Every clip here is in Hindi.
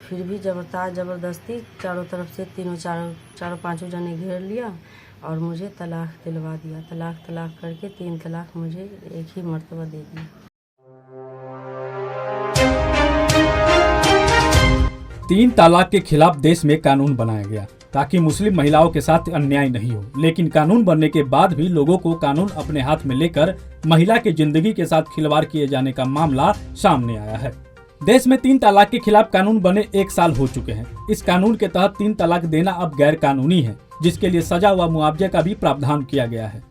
फिर भी ज़बरदस्ती चारों तरफ से चारों पांचों जने घेर लिया और मुझे तलाक दिलवा दिया। तलाक करके 3 तलाक मुझे एक ही मर्तबा दे दिया। 3 तलाक के खिलाफ देश में कानून बनाया गया ताकि मुस्लिम महिलाओं के साथ अन्याय नहीं हो, लेकिन कानून बनने के बाद भी लोगों को कानून अपने हाथ में लेकर महिला की जिंदगी के साथ खिलवाड़ किए जाने का मामला सामने आया है। देश में 3 तलाक के खिलाफ कानून बने 1 साल हो चुके हैं। इस कानून के तहत 3 तलाक देना अब गैर कानूनी है, जिसके लिए सजा व मुआवजे का भी प्रावधान किया गया है।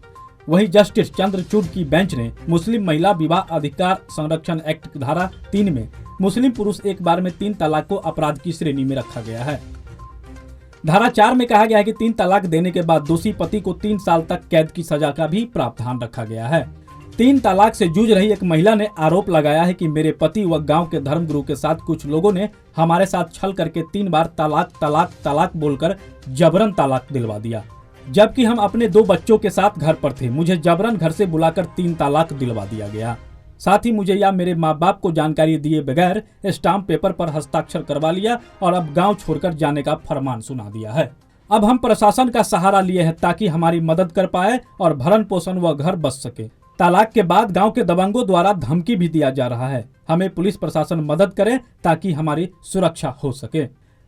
वहीं जस्टिस चंद्रचूड़ की बेंच ने मुस्लिम महिला विवाह अधिकार संरक्षण एक्ट धारा 3 में मुस्लिम पुरुष एक बार में 3 तलाक को अपराध की श्रेणी में रखा गया है। धारा 4 में कहा गया है कि 3 तलाक देने के बाद दोषी पति को 3 साल तक कैद की सजा का भी प्रावधान रखा गया है। 3 तलाक से जूझ रही एक महिला ने आरोप लगाया है कि मेरे पति व गांव के धर्मगुरु के साथ कुछ लोगों ने हमारे साथ छल करके 3 बार तलाक बोलकर जबरन तलाक दिलवा दिया, जबकि हम अपने 2 बच्चों के साथ घर पर थे। मुझे जबरन घर से बुलाकर 3 तलाक दिलवा दिया गया। साथ ही मुझे या मेरे माँ बाप को जानकारी दिए बगैर स्टाम्प पेपर पर हस्ताक्षर करवा लिया और अब गांव छोड़कर जाने का फरमान सुना दिया है। अब हम प्रशासन का सहारा लिए हैं ताकि हमारी मदद कर पाए और भरण पोषण व घर बच सके। तलाक के बाद गांव के दबंगों द्वारा धमकी भी दिया जा रहा है। हमें पुलिस प्रशासन मदद करे ताकि हमारी सुरक्षा हो सके।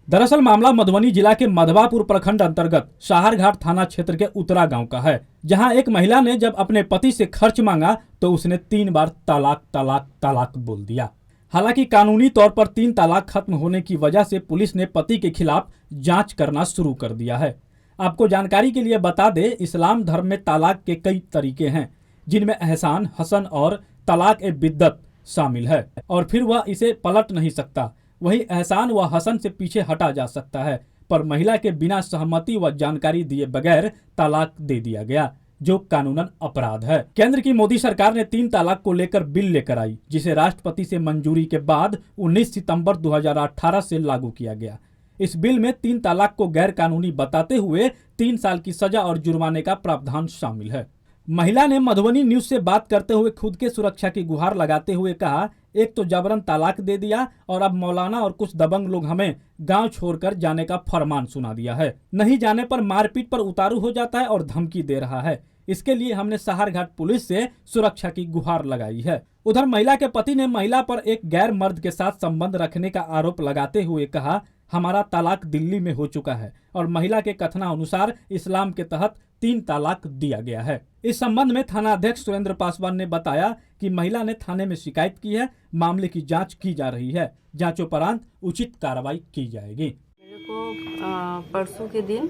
दरअसल मामला मधुबनी जिला के मधवापुर प्रखंड अंतर्गत शाहरघाट थाना क्षेत्र के उतरा गांव का है, जहां एक महिला ने जब अपने पति से खर्च मांगा तो उसने 3 बार तलाक बोल दिया। हालांकि कानूनी तौर पर 3 तलाक खत्म होने की वजह से पुलिस ने पति के खिलाफ जांच करना शुरू कर दिया है। आपको जानकारी के लिए बता दें, इस्लाम धर्म में तलाक के कई तरीके हैं, जिनमें एहसान, हसन और तलाक ए बिद्दत शामिल है और फिर वह इसे पलट नहीं सकता। वही एहसान व हसन से पीछे हटा जा सकता है, पर महिला के बिना सहमति व जानकारी दिए बगैर तलाक दे दिया गया, जो कानूनन अपराध है। केंद्र की मोदी सरकार ने 3 तलाक को लेकर बिल लेकर आई, जिसे राष्ट्रपति से मंजूरी के बाद 19 सितंबर 2018 से लागू किया गया। इस बिल में 3 तलाक को गैर कानूनी बताते हुए 3 साल की सजा और जुर्माने का प्रावधान शामिल है। महिला ने मधुबनी न्यूज से बात करते हुए खुद के सुरक्षा की गुहार लगाते हुए कहा, एक तो जबरन तलाक दे दिया और अब मौलाना और कुछ दबंग लोग हमें गांव छोड़कर जाने का फरमान सुना दिया है। नहीं जाने पर मारपीट पर उतारू हो जाता है और धमकी दे रहा है। इसके लिए हमने साहरघाट पुलिस से सुरक्षा की गुहार लगाई है। उधर महिला के पति ने महिला पर एक गैर मर्द के साथ संबंध रखने का आरोप लगाते हुए कहा, हमारा तलाक दिल्ली में हो चुका है और महिला के कथनानुसार इस्लाम के तहत 3 तलाक दिया गया है। इस संबंध में थाना अध्यक्ष सुरेंद्र पासवान ने बताया कि महिला ने थाने में शिकायत की है, मामले की जांच की जा रही है। जांचोपरांत उचित कार्रवाई की जाएगी। मेरे को परसों के दिन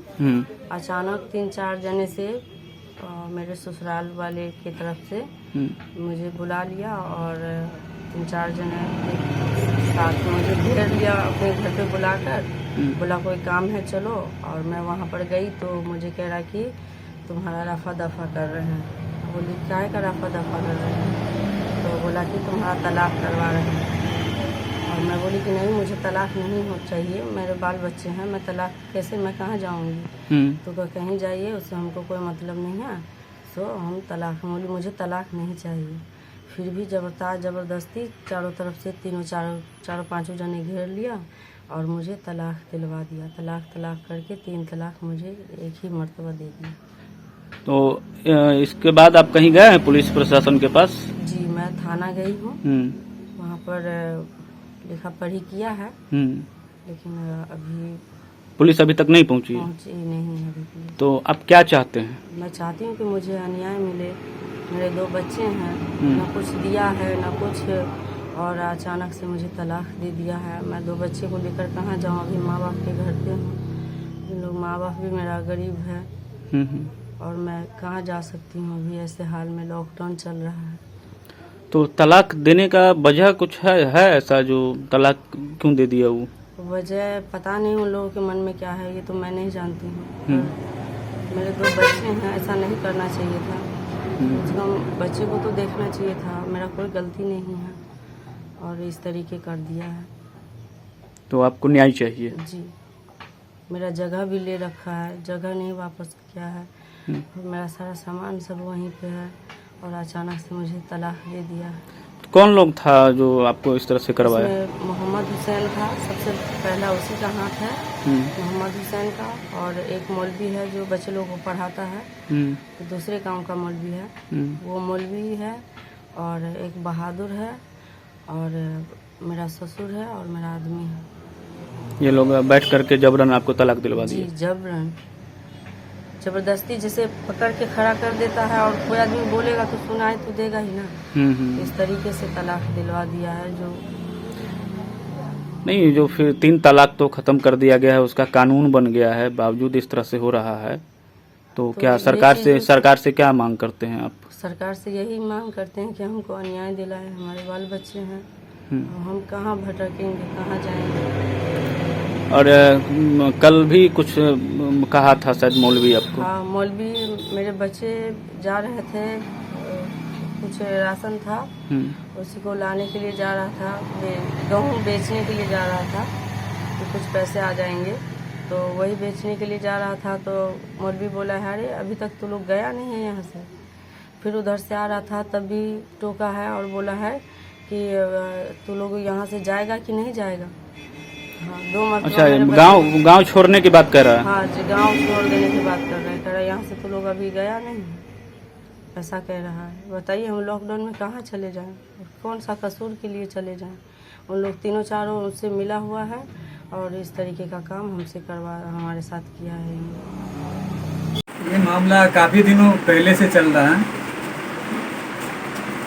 अचानक 3-4 जने से मेरे ससुराल वाले की तरफ से मुझे बुला लिया और 3-4 जने साथ में मुझे घेर लिया अपने घर पे बुलाकर। बोला कोई काम है चलो, और मैं वहाँ पर गई तो मुझे कह रहा कि तुम्हारा रफा दफा कर रहे हैं। बोली क्या का रफा दफा कर रहे हैं? तो बोला कि तुम्हारा तलाक करवा रहे हैं। और मैं बोली कि नहीं, मुझे तलाक नहीं हो चाहिए, मेरे बाल बच्चे हैं, मैं तलाक कैसे, मैं कहाँ जाऊँगी? तो कहीं जाइए, उससे हमको कोई मतलब नहीं है, सो हम तलाक, बोली मुझे तलाक नहीं चाहिए। फिर भी ज़बरदस्ती चारों तरफ से चारों पांचों जने घेर लिया और मुझे तलाक दिलवा दिया। तलाक करके 3 तलाक मुझे एक ही मर्तबा दे दिया। तो इसके बाद आप कहीं गए हैं पुलिस प्रशासन के पास? जी, मैं थाना गई हूँ, वहाँ पर लिखा पढ़ी किया है, लेकिन अभी पुलिस अभी तक नहीं पहुँची नहीं है अभी। तो आप क्या चाहते हैं? मैं चाहती हूँ कि मुझे अन्याय मिले। मेरे 2 बच्चे हैं, ना कुछ दिया है ना कुछ, और अचानक से मुझे तलाक दे दिया है। मैं 2 बच्चे को लेकर कहाँ जाऊँ? अभी माँ बाप के घर पे हूँ। इन लोग माँ बाप भी मेरा गरीब है और मैं कहाँ जा सकती हूँ? अभी ऐसे हाल में लॉकडाउन चल रहा है। तो तलाक देने का वजह कुछ है ऐसा जो तलाक क्यों दे दिया? वो वजह पता नहीं उन लोगों के मन में क्या है, ये तो मैं नहीं जानती हूँ। मेरे 2 बच्चे हैं, ऐसा नहीं करना चाहिए था। बच्चे को तो देखना चाहिए था, मेरा कोई गलती नहीं है और इस तरीके कर दिया है। तो आपको न्याय चाहिए? जी, मेरा जगह भी ले रखा है, जगह नहीं वापस किया है, मेरा सारा सामान सब वहीं पे है और अचानक से मुझे तलाक दे दिया है। कौन लोग था जो आपको इस तरह से करवाया? इसमें मोहम्मद हुसैन था, सबसे पहला उसी का हाथ है, मोहम्मद हुसैन का। और एक मौलवी है जो बच्चे लोगों को पढ़ाता है, तो दूसरे गांव का मौलवी है, वो मौलवी है। और एक बहादुर है, और मेरा ससुर है, और मेरा आदमी है। ये लोग बैठ करके जबरन आपको तलाक दिलवा जी, दिए? जबरन, जबरदस्ती, जैसे पकड़ के खड़ा कर देता है, और कोई आदमी बोलेगा तो सुनाई तो देगा ही ना। इस तरीके से तलाक दिलवा दिया है। जो नहीं, जो फिर 3 तलाक तो खत्म कर दिया गया है, उसका कानून बन गया है, बावजूद इस तरह से हो रहा है, तो क्या ये सरकार से क्या मांग करते हैं आप? सरकार से यही मांग करते हैं कि हमको अन्याय दिलाए, हमारे बाल बच्चे हैं, हम कहाँ भटकेंगे, कहाँ जाएंगे। और कल भी कुछ कहा था शायद मौलवी आपको? हाँ, मौलवी, मेरे बच्चे जा रहे थे, कुछ राशन था, उसी को लाने के लिए जा रहा था, गेहूँ बेचने के लिए जा रहा था, तो कुछ पैसे आ जाएंगे, तो वही बेचने के लिए जा रहा था। तो मौलवी बोला है, अरे अभी तक तो लोग गया नहीं है यहाँ से। फिर उधर से आ रहा था, तब भी टोका है और बोला है कि तू लोग यहाँ से जाएगा कि नहीं जाएगा। हाँ, 2 मरतबा। अच्छा, गांव छोड़ने की बात कर रहा है? हाँ जी, गांव छोड़ देने की बात कर रहे हैं। कह रहा है यहाँ से तो लोग अभी गया नहीं, ऐसा कह रहा है। बताइए, हम लॉकडाउन में कहाँ चले जाएं, कौन सा कसूर के लिए चले जाएं। उन लोग तीनों चारों उनसे मिला हुआ है, और इस तरीके का काम हमसे हमारे साथ किया है। ये मामला काफ़ी दिनों पहले से चल रहा है।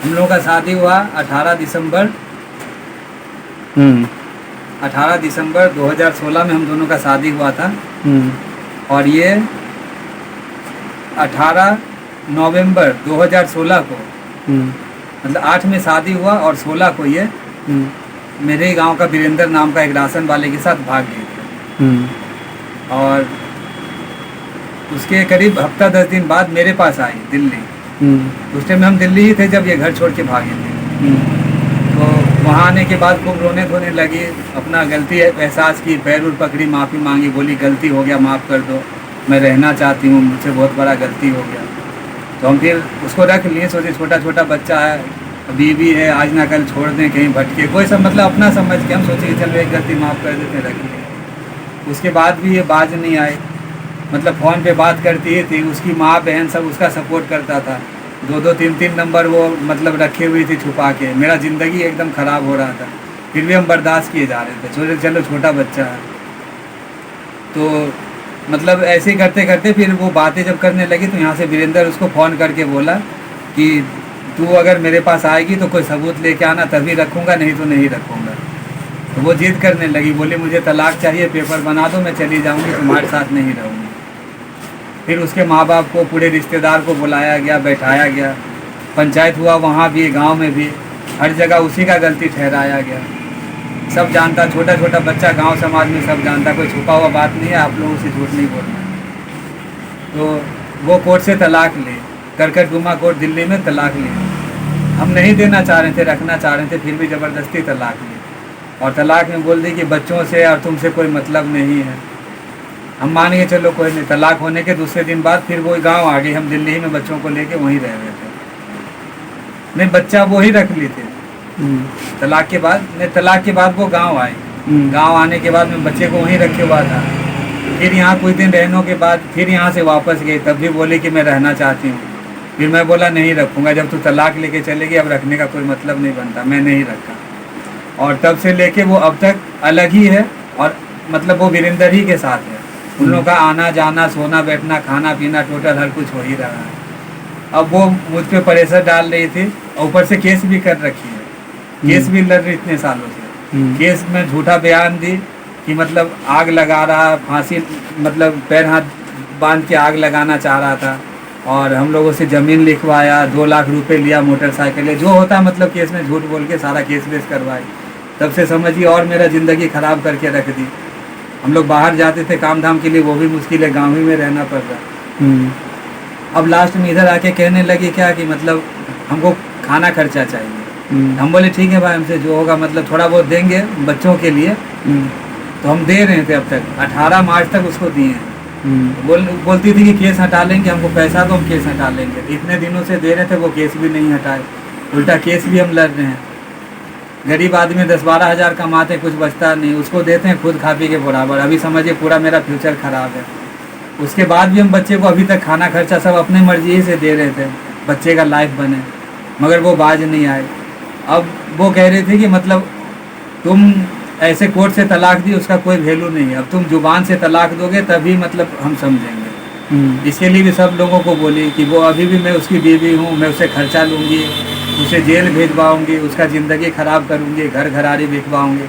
हम लोगों का शादी हुआ 18 दिसंबर 2016 में हम दोनों का शादी हुआ था। और ये 18 नवंबर 2016 को, मतलब 8 में शादी हुआ और 16 को ये मेरे ही गांव का वीरेंद्र नाम का एक राशन वाले के साथ भाग गए थे। और उसके करीब हफ्ता 10 दिन बाद मेरे पास आई दिल्ली। उस टाइम हम दिल्ली ही थे जब ये घर छोड़ के भागे थे। तो वहाँ आने के बाद खूब रोने धोने लगी, अपना गलती एहसास की, पैर उर पकड़ी, माफ़ी मांगी, बोली गलती हो गया, माफ़ कर दो, मैं रहना चाहती हूँ, मुझसे बहुत बड़ा गलती हो गया। तो हम फिर उसको रख लिए, सोचे छोटा छोटा बच्चा है, बीवी है, आज ना कल छोड़ दें कहीं भटके, कोई सब मतलब अपना समझ के हम सोचे कि चलो एक गलती माफ़ कर देते, रख लिए। उसके बाद भी ये बाज नहीं आए, मतलब फ़ोन पे बात करती ही थी, उसकी माँ बहन सब उसका सपोर्ट करता था। 2-2, 3-3 नंबर वो मतलब रखे हुई थी छुपा के। मेरा ज़िंदगी एकदम ख़राब हो रहा था, फिर भी हम बर्दाश्त किए जा रहे थे, सोचे चलो छोटा बच्चा है। तो मतलब ऐसे ही करते करते फिर वो बातें जब करने लगी, तो यहाँ से वीरेंद्र उसको फ़ोन करके बोला कि तू अगर मेरे पास आएगी तो कोई सबूत लेके आना, तभी रखूँगा, नहीं तो नहीं रखूँगा। तो वो जिद करने लगी, बोली मुझे तलाक चाहिए, पेपर बना दो, मैं चली जाऊँगी, तुम्हारे साथ नहीं रहूँगी। फिर उसके माँ बाप को, पूरे रिश्तेदार को बुलाया गया, बैठाया गया, पंचायत हुआ, वहाँ भी गांव में भी, हर जगह उसी का गलती ठहराया गया। सब जानता, छोटा छोटा बच्चा, गांव समाज में सब जानता, कोई छुपा हुआ बात नहीं है, आप लोगों से झूठ नहीं बोलना। तो वो कोर्ट से तलाक ले, करकट डुमा कोर्ट दिल्ली में तलाक ले। हम नहीं देना चाह रहे थे, रखना चाह रहे थे, फिर भी ज़बरदस्ती तलाक ली। और तलाक में बोल दी कि बच्चों से और तुमसे कोई मतलब नहीं है। हम मान के चलो कोई नहीं। तलाक होने के दूसरे दिन बाद फिर वो गांव आ गई, हम दिल्ली में बच्चों को लेके वहीं रह रहे थे। नहीं, बच्चा वो ही रख लिए थे तलाक के बाद। नहीं, तलाक के बाद वो गांव आए, गांव आने के बाद मैं बच्चे को वहीं रखे हुआ था। फिर यहाँ कुछ दिन रहने के बाद फिर यहाँ से वापस गई, तब भी बोले कि मैं रहना चाहती हूँ। फिर मैं बोला नहीं रखूँगा, जब तू तलाक लेके चलेगी अब रखने का कोई मतलब नहीं बनता, मैं नहीं रखा। और तब से लेके वो अब तक अलग ही है, और मतलब वो वीरेंद्र ही के साथ है। उन लोगों का आना जाना, सोना बैठना, खाना पीना, टोटल हर कुछ हो ही रहा है। अब वो मुझ पे प्रेशर डाल रही थी, और ऊपर से केस भी कर रखी है, केस भी लड़ रही इतने सालों से। केस में झूठा बयान दी कि मतलब आग लगा रहा, फांसी मतलब पैर हाथ बांध के आग लगाना चाह रहा था। और हम लोगों से ज़मीन लिखवाया, 2 लाख रुपए लिया, मोटरसाइकिल, जो होता मतलब केस में झूठ बोल के सारा केस वेस करवाई। तब से समझिए और मेरा ज़िंदगी ख़राब करके रख दी। हम लोग बाहर जाते थे काम धाम के लिए, वो भी मुश्किल है, गाँव ही में रहना पड़ रहा। अब लास्ट में इधर आके कहने लगी क्या कि मतलब हमको खाना खर्चा चाहिए। हम बोले ठीक है भाई, हमसे जो होगा मतलब थोड़ा बहुत देंगे बच्चों के लिए। तो हम दे रहे थे, अब तक 18 मार्च तक उसको दिए हैं। बोलती थी कि केस हटा लेंगे, हमको पैसा तो हम केस हटा लेंगे। इतने दिनों से दे रहे थे, वो केस भी नहीं हटाए, उल्टा केस भी हम लड़ रहे हैं। गरीब आदमी 10-12 हज़ार कमाते, कुछ बचता नहीं, उसको देते हैं खुद खा पी के बराबर। अभी समझिए पूरा मेरा फ्यूचर ख़राब है। उसके बाद भी हम बच्चे को अभी तक खाना खर्चा सब अपने मर्जी से दे रहे थे, बच्चे का लाइफ बने, मगर वो बाज नहीं आए। अब वो कह रहे थे कि मतलब तुम ऐसे कोर्ट से तलाक दी, उसका कोई वैल्यू नहीं है, अब तुम जुबान से तलाक दोगे तभी मतलब हम समझेंगे। इसके लिए भी सब लोगों को बोली कि वो अभी भी मैं उसकी बीवी हूँ, मैं उससे खर्चा लूँगी, उसे जेल भेजवाऊँगी, उसका ज़िंदगी ख़राब करूँगी, घर घराड़ी बिकवाऊँगी,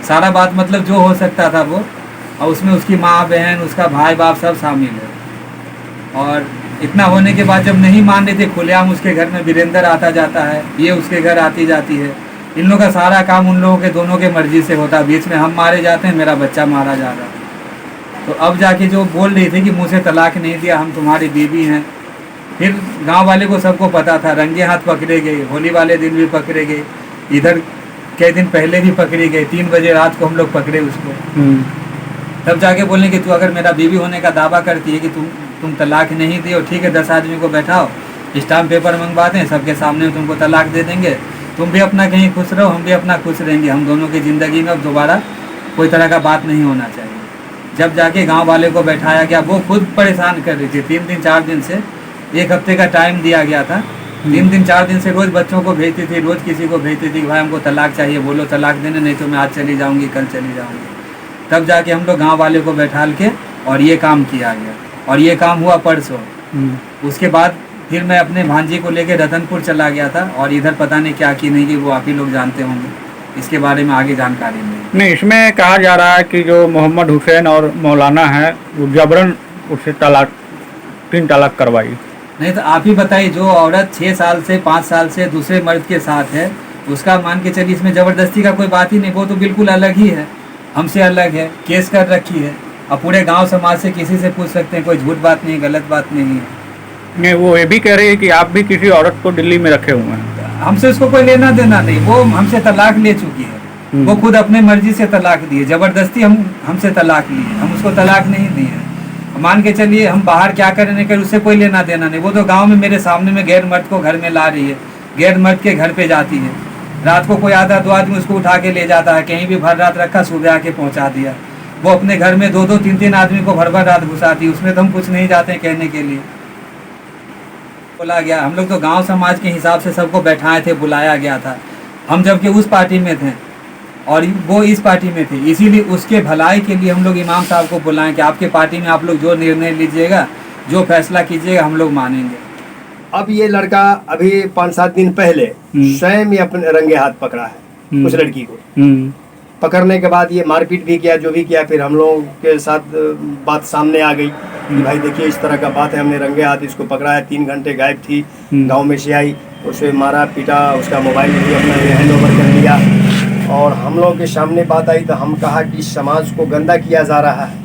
सारा बात मतलब जो हो सकता था वो। और उसमें उसकी माँ बहन, उसका भाई बाप सब शामिल है। और इतना होने के बाद जब नहीं मान रहे थे, खुलेआम उसके घर में वीरेंद्र आता जाता है, ये उसके घर आती जाती है। इन लोगों का सारा काम उन लोगों के दोनों के मर्जी से होता है, बीच में हम मारे जाते हैं, मेरा बच्चा मारा जा रहा है। तो अब जाके जो बोल रही थी कि मुँह से तलाक नहीं दिया, हम तुम्हारी बीवी हैं, फिर गांव वाले को सबको पता था, रंगे हाथ पकड़े गए, होली वाले दिन भी पकड़े गए, इधर कई दिन पहले भी पकड़ी गए, 3 बजे रात को हम लोग पकड़े उसको। तब जाके बोलने कि तू अगर मेरा बीवी होने का दावा करती है कि तुम तलाक नहीं दिए, ठीक है 10 आदमी को बैठाओ, स्टाम्प पेपर मंगवा दें, सबके सामने तुमको तलाक दे देंगे, तुम भी अपना कहीं खुश रहो, हम भी अपना खुश रहेंगे, हम दोनों की ज़िंदगी में अब दोबारा कोई तरह का बात नहीं होना चाहिए। जब जाके गांव वाले को बैठाया गया, वो खुद परेशान कर रही थी। 3 दिन 4 दिन से, 1 हफ्ते का टाइम दिया गया था, 3 दिन 4 दिन से रोज़ बच्चों को भेजती थी, रोज़ किसी को भेजती थी कि भाई हमको तलाक चाहिए, बोलो तलाक देने, नहीं तो मैं आज चली जाऊँगी, कल चली जाऊँगी। तब जाके हम लोग गांव वाले को बैठाल के और ये काम किया गया, और ये काम हुआ परसों। उसके बाद फिर मैं अपने भांजी को लेके रतनपुर चला गया था, और इधर पता नहीं क्या की नहीं की, वो आप ही लोग जानते होंगे, इसके बारे में आगे जानकारी नहीं। इसमें कहा जा रहा है कि जो मोहम्मद हुसैन और मौलाना है वो जबरन उससे 3 तलाक करवाई। नहीं तो आप ही बताइए, जो औरत 6 साल से 5 साल से दूसरे मर्द के साथ है, उसका मान के चलिए इसमें ज़बरदस्ती का कोई बात ही नहीं, वो तो बिल्कुल अलग ही है, हमसे अलग है, केस कर रखी है। अब पूरे गांव समाज से किसी से पूछ सकते हैं, कोई झूठ बात नहीं, गलत बात नहीं है। नहीं, वो ये भी कह रही है कि आप भी किसी औरत को दिल्ली में रखे हुए हैं। हमसे उसको कोई लेना देना नहीं, वो हमसे तलाक ले चुकी है, वो खुद अपने मर्जी से तलाक दी है, ज़बरदस्ती हमसे तलाक ली है, हम उसको तलाक नहीं दिए। मान के चलिए हम बाहर क्या करें नहीं करें, उससे कोई लेना देना नहीं। वो तो गाँव में मेरे सामने में गैर मर्द को घर में ला रही है, गैर मर्द के घर पे जाती है, रात को कोई आता 2 आदमी उसको उठा के ले जाता है, कहीं भी भर रात रखा, सुबह आके पहुंचा दिया। वो अपने घर में 2-2, 3-3 आदमी को भर रात घुसाती, उसमें तो हम कुछ नहीं जाते कहने के लिए। बोला गया, हम लोग तो गांव समाज के हिसाब से सबको बैठाए थे, बुलाया गया था, हम जबकि उस पार्टी में थे और वो इस पार्टी में थे, इसीलिए उसके भलाई के लिए हम लोग इमाम साहब को बुलाएं कि आपके पार्टी में आप लोग जो निर्णय लीजिएगा, जो फैसला कीजिएगा, हम लोग मानेंगे। अब ये लड़का अभी 5-7 दिन पहले स्वयं ही अपने रंगे हाथ पकड़ा है उस लड़की को। पकड़ने के बाद ये मारपीट भी किया, जो भी किया, फिर हम लोगों के साथ बात सामने आ गई कि भाई देखिए इस तरह का बात है, हमने रंगे हाथ इसको पकड़ा है, 3 घंटे गायब थी, गांव में से आई, उसे मारा पीटा, उसका मोबाइल भी अपना हैंड ओवर कर लिया, और हम लोगों के सामने बात आई तो हम कहा कि समाज को गंदा किया जा रहा है,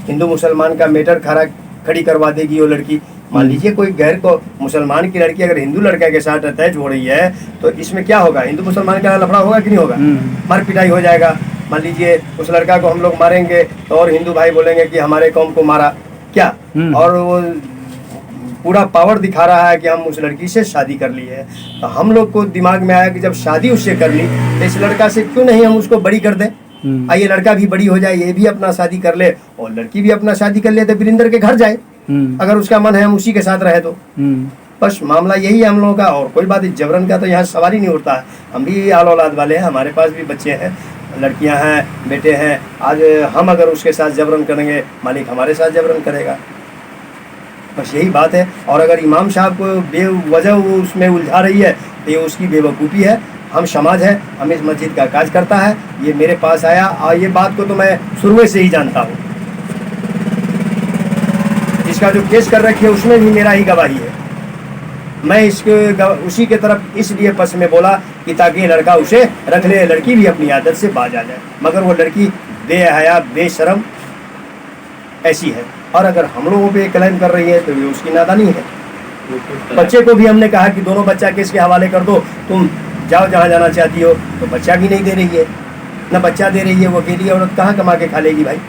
हिंदू मुसलमान का मैटर खड़ी करवा देगी वो लड़की। मान लीजिए कोई गैर को मुसलमान की लड़की अगर हिंदू लड़का के साथ अटैच हो रही है तो इसमें क्या होगा, हिंदू मुसलमान का लफड़ा होगा कि नहीं होगा, मार पिटाई हो जाएगा। मान लीजिए उस लड़का को हम लोग मारेंगे तो और हिंदू भाई बोलेंगे कि हमारे कौम को मारा क्या, और वो पूरा पावर दिखा रहा है कि हम उस लड़की से शादी कर ली है। तो हम लोग को दिमाग में आया कि जब शादी उससे कर ली तो इस लड़का से क्यों नहीं हम उसको बड़ी कर दें, आइए लड़का भी बड़ी हो जाए, ये भी अपना शादी कर ले और लड़की भी अपना शादी कर ले, तो वीरेंद्र के घर जाए, अगर उसका मन है हम उसी के साथ रहे तो। बस मामला यही है हम लोगों का, और कोई बात जबरन का तो यहाँ सवाल ही नहीं उठता है। हम भी आल औलाद वाले हैं, हमारे पास भी बच्चे हैं, लड़कियां हैं, बेटे हैं। आज हम अगर उसके साथ जबरन करेंगे, मालिक हमारे साथ जबरन करेगा, बस यही बात है। और अगर इमाम साहब को बेवजह वो उसमें उलझा रही है तो ये उसकी बेवकूफ़ी है। हम समाज है, हम इस मस्जिद का काज करता है, ये मेरे पास आया और ये बात को तो मैं शुरू से ही जानता हूँ। इसका जो केस कर रखी है उसमें भी मेरा ही गवाही है। मैं इसके उसी के तरफ इसलिए पस में बोला कि ताकि लड़का उसे रख ले, लड़की भी अपनी आदत से बाज आ जाए, मगर वो लड़की बेहया बेशरम ऐसी है। और अगर हम लोगों पे क्लेम कर रही है तो ये उसकी नादानी है। बच्चे को भी हमने कहा कि दोनों बच्चा केस के हवाले कर दो, तुम जाओ जहाँ जाना चाहती हो, तो बच्चा भी नहीं दे रही है, न बच्चा दे रही है। वो अकेली औरत कहाँ कमा के खा लेगी भाई।